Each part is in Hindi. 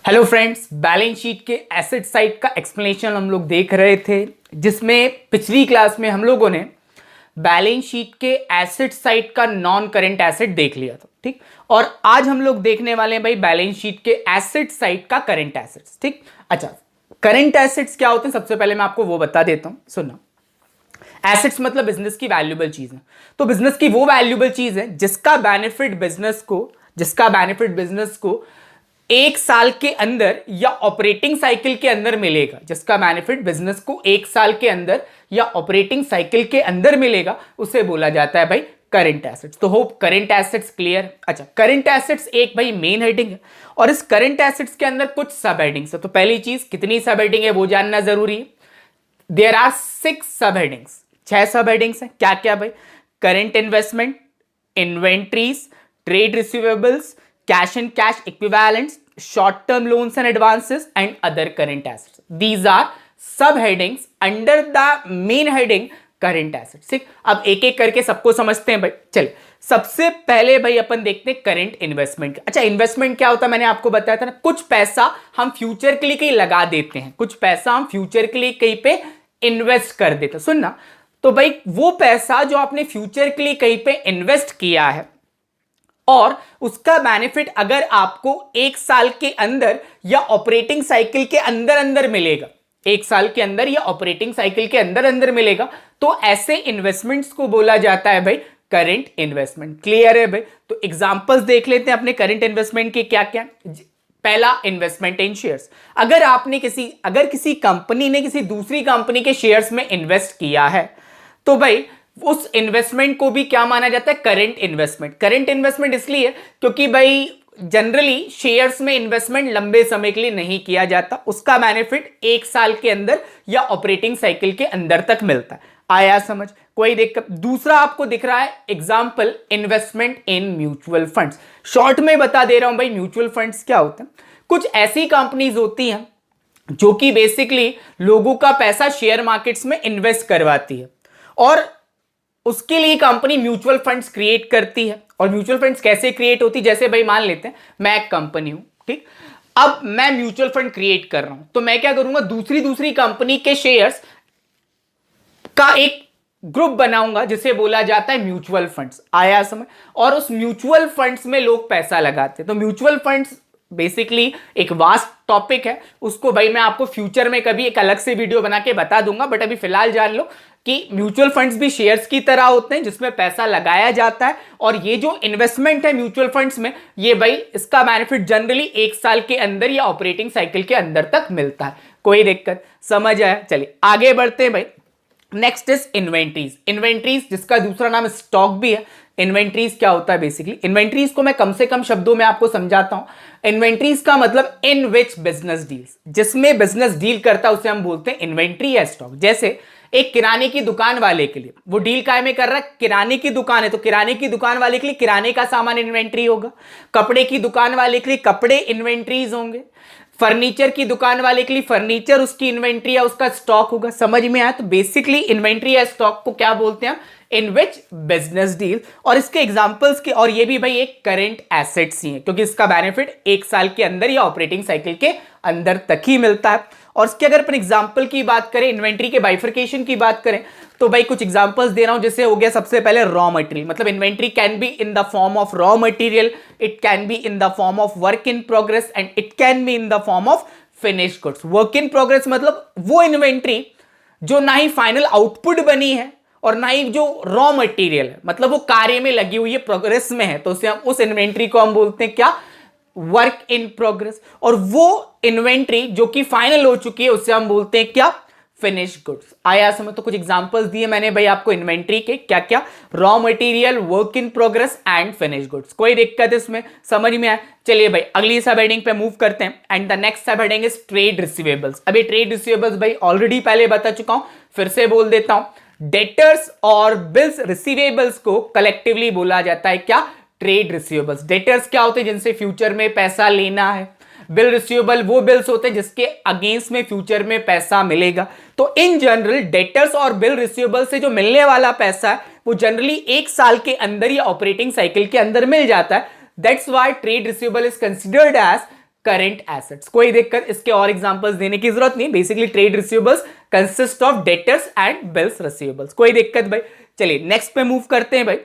हेलो फ्रेंड्स, बैलेंस शीट के एसेट साइड का एक्सप्लेनेशन हम लोग देख रहे थे, जिसमें पिछली क्लास में हम लोगों ने बैलेंस शीट के एसेट साइड का नॉन करंट एसेट देख लिया था। ठीक, और आज हम लोग देखने वाले हैं भाई बैलेंस शीट के एसेट साइड का करंट एसेट्स। ठीक, अच्छा, करंट एसेट्स क्या होते हैं सबसे पहले मैं आपको वो बता देता हूं, सुनना। एसेट्स मतलब बिजनेस की वैल्यूएबल चीज है। तो बिजनेस की वो वैल्यूएबल चीज है जिसका बेनिफिट बिजनेस को एक साल के अंदर या ऑपरेटिंग साइकिल के अंदर मिलेगा। जिसका बेनिफिट बिजनेस को एक साल के अंदर या ऑपरेटिंग साइकिल के अंदर मिलेगा, उसे बोला जाता है भाई करंट एसेट्स। तो होप करंट एसेट्स क्लियर। अच्छा, करंट एसेट्स एक भाई मेन हेडिंग है और इस करंट एसेट्स के अंदर कुछ सब हेडिंग्स है। तो पहली चीज, कितनी सब हेडिंग है वो जानना जरूरी है। देयर आर 6 सब हेडिंग्स, 6 सब हेडिंग्स है। क्या क्या भाई? Current investment, inventories, trade receivables, cash and cash equivalents, short term loans and advances, and other current assets. These are subheadings under the main heading current assets. ठीक, अब एक एक करके सबको समझते हैं भाई। चलिए, सबसे पहले भाई अपन देखते हैं करंट इन्वेस्टमेंट। अच्छा, इन्वेस्टमेंट क्या होता है मैंने आपको बताया था ना, कुछ पैसा हम फ्यूचर के लिए कहीं लगा देते हैं, कुछ पैसा हम फ्यूचर के लिए कहीं पे इन्वेस्ट कर देते हैं। सुनना, तो भाई वो पैसा जो आपने फ्यूचर के लिए कहीं पे इन्वेस्ट किया है और उसका बेनिफिट अगर आपको एक साल के अंदर या ऑपरेटिंग साइकिल के अंदर अंदर मिलेगा, एक साल के अंदर या ऑपरेटिंग साइकिल के अंदर अंदर मिलेगा, तो ऐसे इन्वेस्टमेंट्स को बोला जाता है भाई करंट इन्वेस्टमेंट। क्लियर है भाई? तो एग्जांपल्स देख लेते हैं अपने करंट इन्वेस्टमेंट के क्या क्या। पहला, इन्वेस्टमेंट इन शेयर्स। अगर किसी कंपनी ने किसी दूसरी कंपनी के शेयर्स में इन्वेस्ट किया है तो भाई उस इन्वेस्टमेंट को भी क्या माना जाता है? Current investment. करंट इन्वेस्टमेंट इसलिए क्योंकि भाई जनरली शेयर्स में इन्वेस्टमेंट लंबे समय के लिए नहीं किया जाता, उसका बेनिफिट एक साल के अंदर या ऑपरेटिंग साइकिल के अंदर तक मिलता है। आया समझ? कोई दिक्कत? दूसरा आपको दिख रहा है example, investment in mutual funds. Short में बता दे रहा हूं भाई, म्यूचुअल फंड्स क्या होते हैं? कुछ ऐसी कंपनीज होती हैं जो कि बेसिकली लोगों का पैसा शेयर मार्केट्स में इन्वेस्ट करवाती है और उसके लिए कंपनी म्यूचुअल फंड्स क्रिएट करती है। और म्यूचुअल फंड्स कैसे क्रिएट होती है? जैसे भाई मान लेते हैं मैं एक कंपनी हूं, ठीक, अब मैं म्यूचुअल फंड क्रिएट कर रहा हूं, तो मैं क्या करूंगा, दूसरी कंपनी के शेयर्स का एक ग्रुप बनाऊंगा जिसे बोला जाता है म्यूचुअल फंड्स। आया समझ? और उस म्यूचुअल फंड्स में लोग पैसा लगाते हैं। तो म्यूचुअल फंड्स बेसिकली एक वास्ट टॉपिक है, उसको भाई मैं आपको फ्यूचर में कभी एक अलग से वीडियो बना के बता दूंगा, बट अभी फिलहाल जान लो कि म्यूचुअल फंड्स भी शेयर्स की तरह होते हैं जिसमें पैसा लगाया जाता है। और ये जो इन्वेस्टमेंट है म्यूचुअल फंड्स में, ये भाई इसका बेनिफिट जनरली एक साल के अंदर या ऑपरेटिंग साइकिल के अंदर तक मिलता है। कोई दिक्कत? समझ आया? चलिए आगे बढ़ते हैं भाई। Next is inventories. इन्वेंट्रीज जिसका दूसरा नाम स्टॉक भी है। इन्वेंट्रीज क्या होता है? बेसिकली इन्वेंट्रीज को मैं कम से कम शब्दों में आपको समझाता हूं। इन्वेंट्रीज का मतलब इन विच बिजनेस डील्स, जिसमें बिजनेस डील करता है उसे हम बोलते हैं इन्वेंट्री या स्टॉक। जैसे एक किराने की दुकान वाले के लिए वो डील काय में कर रहा है, किराने की दुकान है तो किराने की दुकान वाले के लिए किराने का सामान इन्वेंट्री होगा, कपड़े की दुकान वाले के लिए कपड़े इन्वेंट्रीज होंगे, फर्नीचर की दुकान वाले के लिए फर्नीचर उसकी इन्वेंट्री या उसका स्टॉक होगा। समझ में आया? तो बेसिकली इन्वेंट्री या स्टॉक को क्या बोलते हैं? इन विच बिजनेस डील। और इसके एग्जांपल्स के, और ये भी भाई एक करंट एसेट्स ही है क्योंकि इसका बेनिफिट एक साल के अंदर या ऑपरेटिंग साइकिल के अंदर तक ही मिलता है। और इसके अगर अपन एग्जांपल की बात करें, इन्वेंट्री के बाइफर्केशन की बात करें, तो भाई कुछ एग्जांपल्स दे रहा हूं। जैसे हो गया सबसे पहले रॉ मटेरियल, मतलब inventory can be in the form of raw material, it can be in the form of work in progress and it can be in the form of finished goods. Work in progress मतलब वो इन्वेंट्री जो ना ही फाइनल आउटपुट बनी है और ना ही जो रॉ मटेरियल है, मतलब वो कार्य में लगी हुई है, प्रोग्रेस में है, तो उसे हम उस इन्वेंट्री को हम बोलते हैं क्या? Work in progress. और वो इन्वेंट्री जो कि फाइनल हो चुकी है उसे हम बोलते हैं क्या? Finish goods. आया समझ? तो कुछ एग्जांपल्स दिए मैंने भाई आपको इन्वेंट्री के, क्या क्या? Raw material, work in progress and finish goods. कोई दिक्कत इसमें? समझ में आया? चलिए भाई अगली सब हेडिंग पे मूव करते हैं एंड द नेक्स्ट सब हेडिंग इज ट्रेड रिसीवेबल्स। अभी ट्रेड रिसीवेबल्स भाई ऑलरेडी पहले बता चुका हूं, फिर से बोल देता हूं। डेटर्स और बिल्स रिसीवेबल्स को कलेक्टिवली बोला जाता है क्या? Trade receivables. डेटर्स क्या होते हैं? जिनसे फ्यूचर में पैसा लेना है। बिल रिसीवेबल वो बिल्स होते हैं जिसके अगेंस्ट में फ्यूचर में पैसा मिलेगा। तो इन जनरल डेटर्स और बिल रिसीवेबल से जो मिलने वाला पैसा है वो जनरली एक साल के अंदर या ऑपरेटिंग साइकिल के अंदर मिल जाता है। That's why trade receivable is considered as current assets. कोई दिक्कत, इसके और एग्जांपल्स देने की जरूरत नहीं। Basically trade receivables consist of debtors and bills receivables. कोई दिक्कत भाई। चलिए नेक्स्ट पे मूव करते हैं भाई।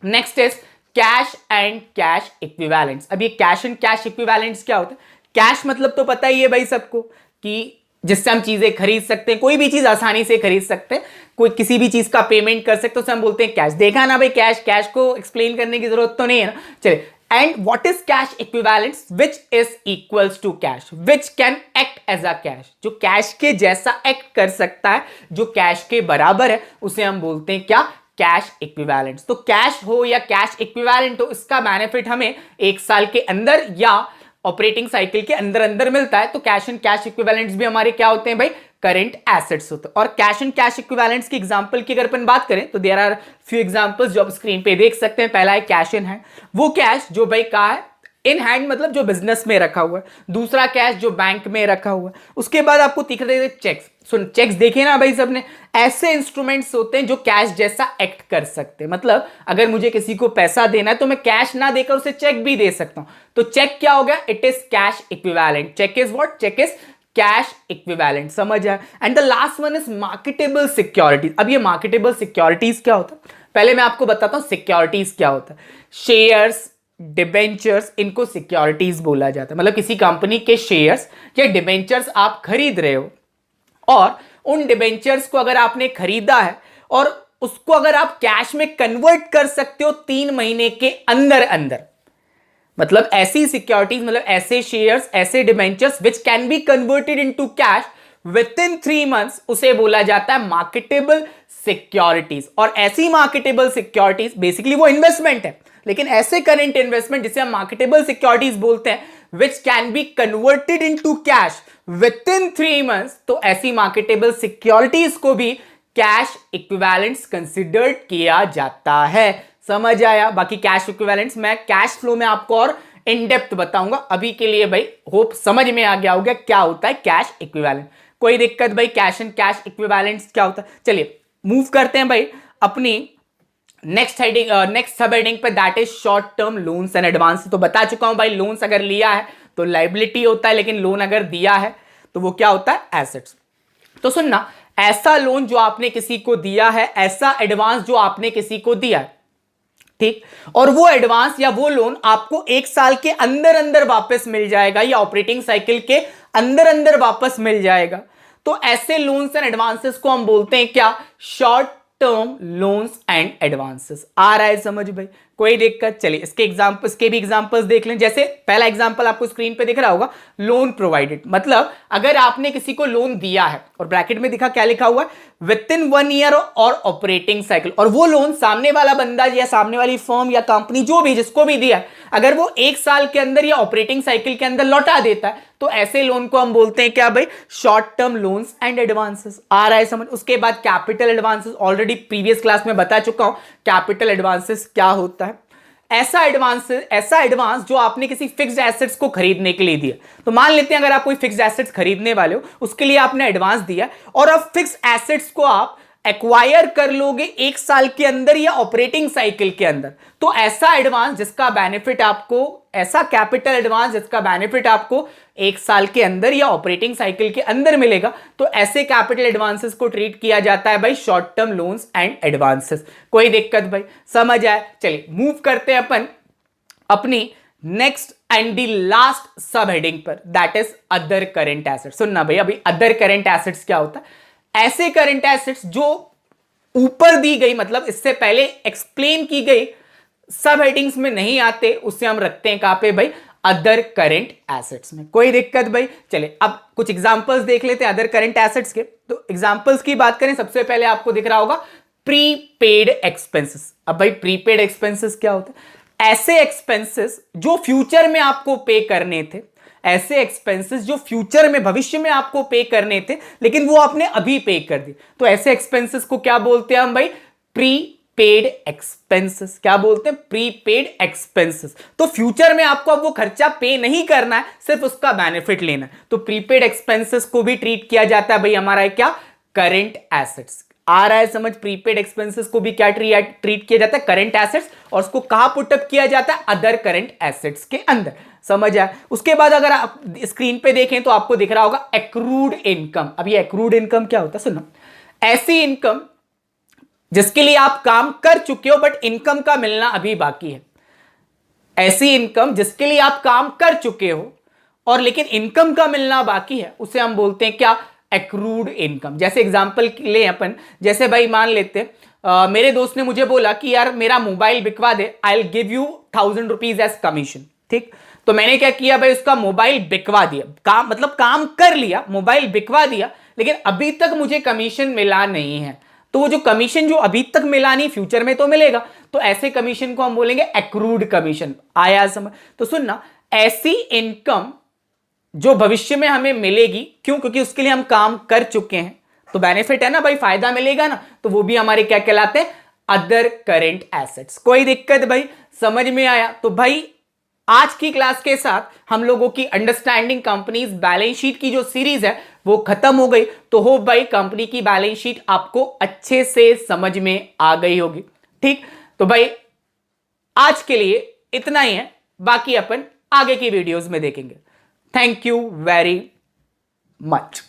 Next is cash and cash equivalents. अब ये कैश एंड कैश इक्विवेलेंट्स क्या होता है? कैश मतलब तो पता ही है भाई सबको कि जिससे हम चीजें खरीद सकते हैं, कोई भी चीज आसानी से खरीद सकते हैं, कोई किसी भी चीज का पेमेंट कर सकते हैं, उसे हम बोलते हैं कैश। देखा ना भाई, कैश को एक्सप्लेन करने की जरूरत तो नहीं है ना। चलिए, and what is cash equivalents which is equals to cash which can act as a cash. जो कैश के जैसा एक्ट कर सकता है, जो कैश के बराबर है, उसे हम बोलते हैं क्या? Cash equivalents. तो कैश हो या कैश इक्विवेलेंट हो, इसका बेनिफिट हमें एक साल के अंदर या ऑपरेटिंग साइकिल के अंदर अंदर मिलता है। तो कैश एंड कैश इक्विवेलेंट्स भी हमारे क्या होते हैं भाई? करंट एसेट्स होते हैं। और कैश एंड कैश इक्विवेलेंट्स की एग्जांपल की अगर अपन बात करें तो देयर आर फ्यू एग्जांपल्स जो आप स्क्रीन पे देख सकते हैं। पहला है कैश इन हैंड। वो कैश जो भाई कहा है इन हैंड मतलब जो बिजनेस में रखा हुआ है। दूसरा कैश जो बैंक में रखा हुआ है। उसके बाद आपको दिख रहे चेक्स। सुन, चेक्स देखे ना भाई सबने, ऐसे इंस्ट्रूमेंट्स होते हैं जो कैश जैसा एक्ट कर सकते हैं। मतलब अगर मुझे किसी को पैसा देना है तो मैं कैश ना देकर उसे चेक भी दे सकता हूं। तो चेक क्या हो गया? It is cash equivalent. Check is what? Check is cash equivalent. समझ आया? And the last one is marketable securities. अब ये मार्केटेबल सिक्योरिटीज क्या होता है? पहले मैं आपको बताता हूं सिक्योरिटीज क्या होता है। शेयर्स, डिबेंचर्स, इनको सिक्योरिटीज बोला जाता है। मतलब किसी कंपनी के शेयर्स या डिबेंचर्स आप खरीद रहे हो और उन डिबेंचर्स को अगर आपने खरीदा है और उसको अगर आप कैश में कन्वर्ट कर सकते हो 3 महीने के अंदर अंदर, मतलब ऐसी सिक्योरिटीज, मतलब ऐसे शेयर्स, ऐसे debentures which can be converted into cash with in 3 months, उसे बोला जाता है मार्केटेबल सिक्योरिटीज। और ऐसी मार्केटेबल सिक्योरिटीज बेसिकली वो इन्वेस्टमेंट है, लेकिन ऐसे करंट इन्वेस्टमेंट जिसे हम मार्केटेबल सिक्योरिटीज बोलते हैं which can be converted into cash with in 3 months, तो ऐसी मार्केटेबल सिक्योरिटीज को भी कैश इक्विवेलेंट्स कंसिडर्ड किया जाता है। समझ आया? बाकी कैश इक्विवेलेंट्स मैं कैश फ्लो में आपको और इन डेप्थ बताऊंगा। अभी के लिए भाई होप समझ में आ गया होगा क्या होता है कैश इक्विवेलेंट। कोई दिक्कत भाई? कैश एंड कैश इक्विवेलेंट्स क्या होता है? चलिए मूव करते हैं भाई अपनी नेक्स्ट हेडिंग, नेक्स्ट सब हेडिंग पे, that is short term loans and advance. तो बता चुका हूं भाई, लोन्स अगर लिया है तो लायबिलिटी होता है, लेकिन लोन अगर दिया है तो वो क्या होता है? एसेट्स। तो सुनना, ऐसा लोन जो आपने किसी को दिया है, ऐसा एडवांस जो आपने किसी को दिया है, ठीक, और वो एडवांस या वो लोन आपको 1 साल के अंदर अंदर वापस मिल जाएगा या ऑपरेटिंग साइकिल के अंदर अंदर वापस मिल जाएगा, तो ऐसे लोन्स एंड एडवांसेस को हम बोलते हैं क्या? Short term loans and advances. आ रहा है समझ भाई? कोई दिक्कत? चलिए इसके एग्जांपल्स के भी एग्जांपल्स देख लें। जैसे पहला एग्जांपल आपको स्क्रीन पे दिख रहा होगा, लोन प्रोवाइडेड। मतलब अगर आपने किसी को लोन दिया है और ब्रैकेट में दिखा क्या लिखा हुआ है? विद इन 1 ईयर और ऑपरेटिंग साइकिल, और वो लोन सामने वाला बंदा या सामने वाली फर्म या कंपनी जो भी जिसको भी दिया है, अगर वो 1 साल के अंदर या ऑपरेटिंग साइकिल के अंदर लौटा देता है, तो ऐसे लोन को हम बोलते हैं क्या भाई? Short term loans and advances. आ रहा है समझ? उसके बाद capital advances, already previous class में बता चुका हूं कैपिटल एडवांसेस क्या होता है। ऐसा एडवांस जो आपने किसी फिक्स्ड एसेट्स को खरीदने के लिए दिया। तो मान लेते हैं अगर आप कोई फिक्स्ड एसेट्स खरीदने वाले हो, उसके लिए आपने एडवांस दिया और अब फिक्स्ड एसेट्स को आप एक्वायर कर लोगे 1 साल के अंदर या ऑपरेटिंग साइकिल के अंदर, तो ऐसा एडवांस जिसका बेनिफिट आपको, ऐसा कैपिटल एडवांस जिसका बेनिफिट आपको 1 साल के अंदर या ऑपरेटिंग साइकिल के अंदर मिलेगा, तो ऐसे कैपिटल एडवांसेस को ट्रीट किया जाता है भाई short term loans and advances. कोई दिक्कत भाई? समझ आए? चलिए मूव करते हैं अपन अपनी नेक्स्ट एंड दी लास्ट सब हेडिंग पर, that is other current assets. सुनना भाई, अभी अदर करंट एसेट्स क्या होता है? ऐसे करंट एसेट्स जो ऊपर दी गई, मतलब इससे पहले एक्सप्लेन की गई सब हेडिंग्स में नहीं आते, उससे हम रखते हैं कहां पे भाई? अदर करंट एसेट्स में। कोई दिक्कत भाई? चलिए अब कुछ एग्जांपल्स देख लेते हैं अदर करंट एसेट्स के। तो एग्जांपल्स की बात करें, सबसे पहले आपको दिख रहा होगा प्रीपेड एक्सपेंसेस। अब भाई प्रीपेड एक्सपेंसेस क्या होता है? ऐसे एक्सपेंसेस जो फ्यूचर में आपको पे करने थे, ऐसे एक्सपेंसेस जो फ्यूचर में, भविष्य में आपको पे करने थे, लेकिन वो आपने अभी पे कर दिए, तो ऐसे एक्सपेंसेस को क्या बोलते हैं हम भाई? Prepaid expenses. क्या बोलते हैं? Prepaid expenses. तो फ्यूचर में आपको अब वो खर्चा पे नहीं करना है, सिर्फ उसका बेनिफिट लेना है, तो प्रीपेड एक्सपेंसेस को भी ट्रीट किया जाता है भाई हमारा क्या? Current assets. आ रहा है समझ। प्रीपेड एक्सपेंसेस को भी क्या ट्रीट किया जाता है, करंट एसेट्स, और उसको कहां पुटअप किया जाता है, अदर करंट एसेट्स के अंदर। समझ आया। उसके बाद अगर आप स्क्रीन पे देखें तो आपको दिख रहा होगा एक्रूड इनकम। अब ये एक्रूड इनकम क्या होता है, सुनो, ऐसी इनकम जिसके लिए आप काम कर चुके हो बट इनकम का मिलना अभी बाकी है। ऐसी इनकम जिसके लिए आप काम कर चुके हो और लेकिन इनकम का मिलना बाकी है, उसे हम बोलते हैं क्या, एक्रूड इनकम। जैसे एग्जांपल ले अपन, जैसे भाई मान लेते मेरे दोस्त ने मुझे बोला कि यार मेरा मोबाइल बिकवा दे, I will give you 1000 rupees as commission. ठीक, तो मैंने क्या किया भाई, उसका मोबाइल बिकवा दिया, काम मतलब काम कर लिया, मोबाइल बिकवा दिया, लेकिन अभी तक मुझे कमीशन मिला नहीं है। तो वो जो कमीशन जो अभी तक मिला नहीं, फ्यूचर में तो मिलेगा, तो ऐसे कमीशन को हम बोलेंगे एक्रूड कमीशन। आया समझ। तो सुनना, ऐसी इनकम जो भविष्य में हमें मिलेगी, क्यों, क्योंकि उसके लिए हम काम कर चुके हैं, तो बेनिफिट है ना भाई, फायदा मिलेगा ना, तो वो भी हमारे क्या कहलाते हैं, अदर करेंट एसेट्स। कोई दिक्कत भाई, समझ में आया। तो भाई आज की क्लास के साथ हम लोगों की अंडरस्टैंडिंग कंपनीज बैलेंस शीट की जो सीरीज है वो खत्म हो गई। तो होप भाई कंपनी की बैलेंस शीट आपको अच्छे से समझ में आ गई होगी। ठीक, तो भाई आज के लिए इतना ही है, बाकी अपन आगे की वीडियोस में देखेंगे। Thank you very much.